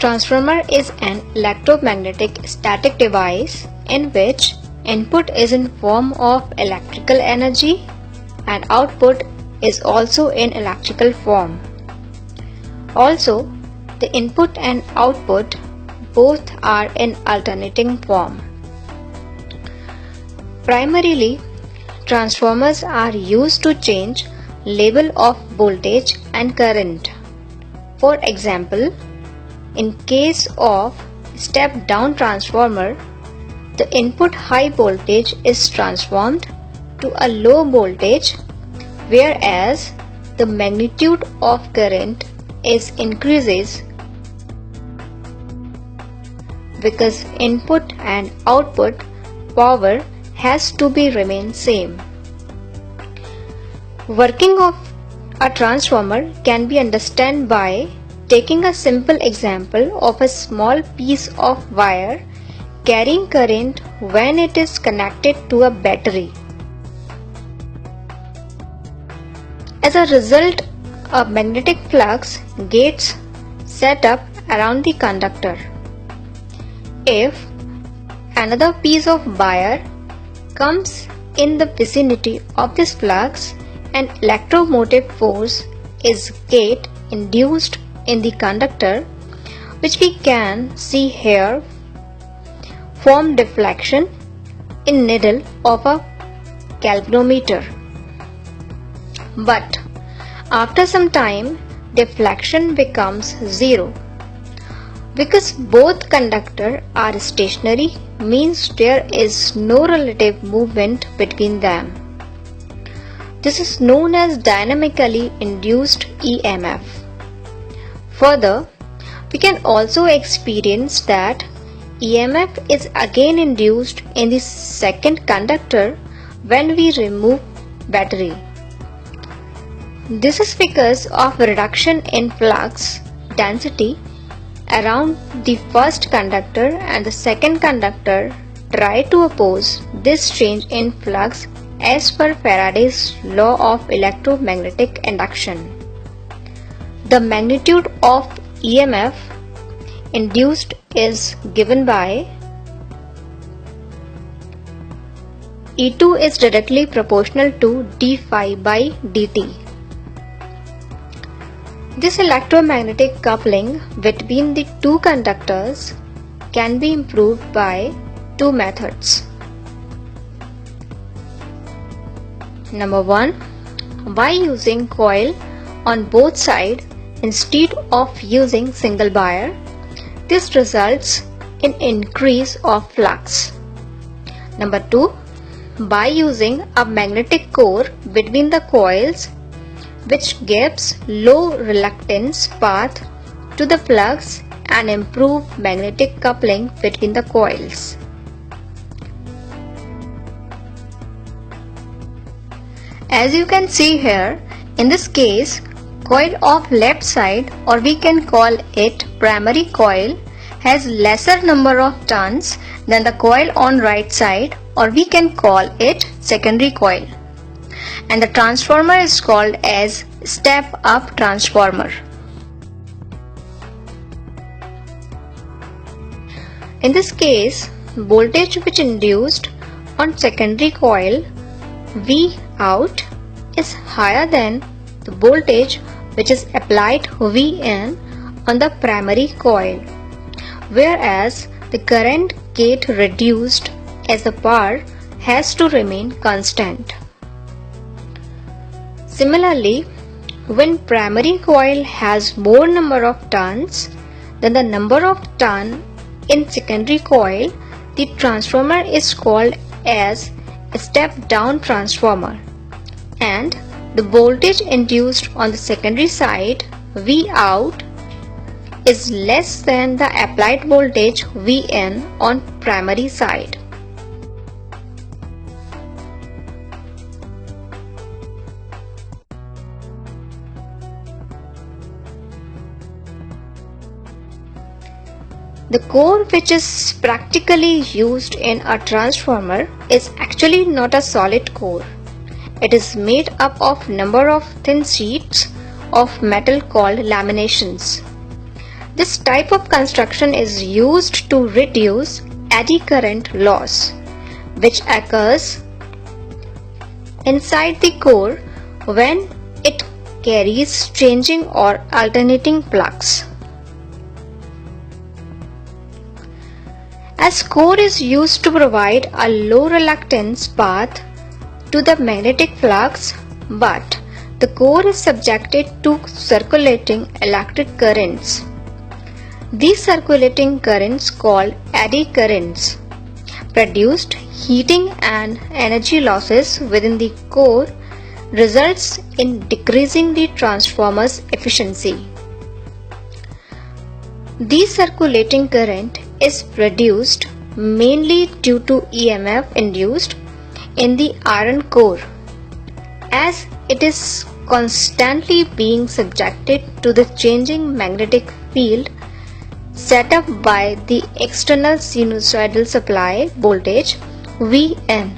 Transformer is an electromagnetic static device in which input is in form of electrical energy and output is also in electrical form. Also, the input and output both are in alternating form. Primarily, transformers are used to change level of voltage and current. For example, in case of step-down transformer, the input high voltage is transformed to a low voltage, whereas the magnitude of current is increases because input and output power has to be remain same. Working of a transformer can be understood by taking a simple example of a small piece of wire carrying current when it is connected to a battery. As a result, a magnetic flux gets set up around the conductor. If another piece of wire comes in the vicinity of this flux, an electromotive force is get induced in the conductor, which we can see here form deflection in needle of a galvanometer. But after some time, deflection becomes zero. Because both conductors are stationary, means there is no relative movement between them. This is known as dynamically induced EMF. Further, we can also experience that EMF is again induced in the second conductor when we remove battery. This is because of reduction in flux density around the first conductor, and the second conductor try to oppose this change in flux as per Faraday's law of electromagnetic induction. The magnitude of EMF induced is given by E2 is directly proportional to d phi by dt. This electromagnetic coupling between the two conductors can be improved by two methods. Number 1. By using coil on both sides instead of using single wire. This results in increase of flux. Number 2. By using a magnetic core between the coils, which gives low reluctance path to the flux and improve magnetic coupling between the coils. As you can see here, in this case, coil of left side, or we can call it primary coil, has lesser number of turns than the coil on right side, or we can call it secondary coil. And the transformer is called as step-up transformer. In this case, voltage which induced on secondary coil V out is higher than the voltage which is applied V in on the primary coil, whereas the current get reduced as the power has to remain constant. Similarly, when primary coil has more number of turns than the number of turns in secondary coil, the transformer is called as a step-down transformer, and the voltage induced on the secondary side V out is less than the applied voltage V in on primary side. The core which is practically used in a transformer is actually not a solid core. It is made up of number of thin sheets of metal called laminations. This type of construction is used to reduce eddy current loss, which occurs inside the core when it carries changing or alternating flux. As core is used to provide a low reluctance path to the magnetic flux, but the core is subjected to circulating electric currents. These circulating currents, called eddy currents, produced heating and energy losses within the core, results in decreasing the transformer's efficiency. This circulating current is produced mainly due to EMF induced in the iron core, as it is constantly being subjected to the changing magnetic field set up by the external sinusoidal supply voltage Vn.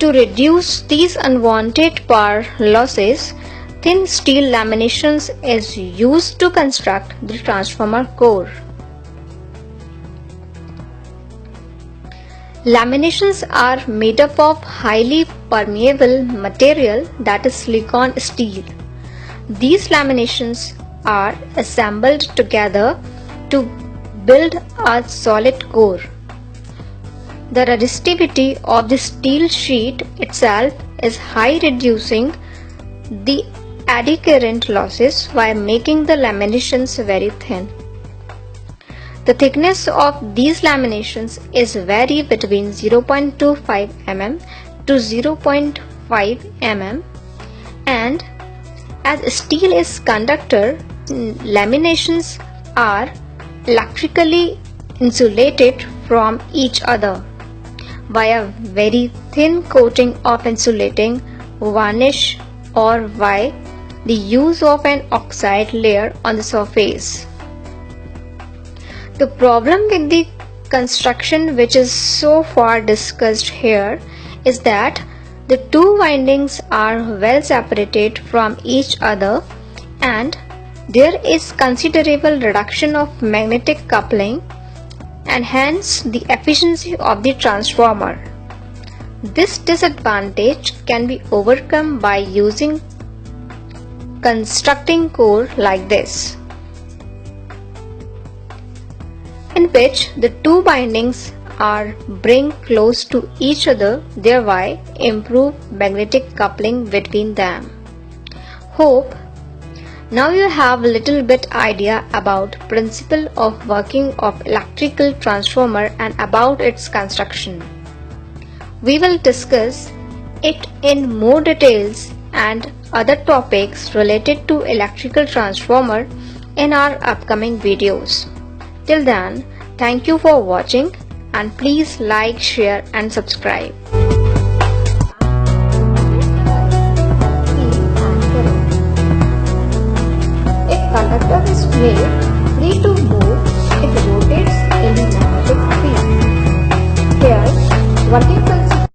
To reduce these unwanted power losses, thin steel laminations is used to construct the transformer core. Laminations are made up of highly permeable material, that is silicon steel. These laminations are assembled together to build a solid core. The resistivity of the steel sheet itself is high, reducing the eddy current losses while making the laminations very thin. The thickness of these laminations is vary between 0.25 mm to 0.5 mm, and as steel is conductor, laminations are electrically insulated from each other by a very thin coating of insulating varnish or by the use of an oxide layer on the surface. The problem with the construction which is so far discussed here is that the two windings are well separated from each other, and there is considerable reduction of magnetic coupling and hence the efficiency of the transformer. This disadvantage can be overcome by using constructing core like this, in which the two bindings are bring close to each other, thereby improve magnetic coupling between them. Hope now you have a little bit idea about principle of working of electrical transformer and about its construction. We will discuss it in more details and other topics related to electrical transformer in our upcoming videos. Till then, thank you for watching and please like, share and subscribe.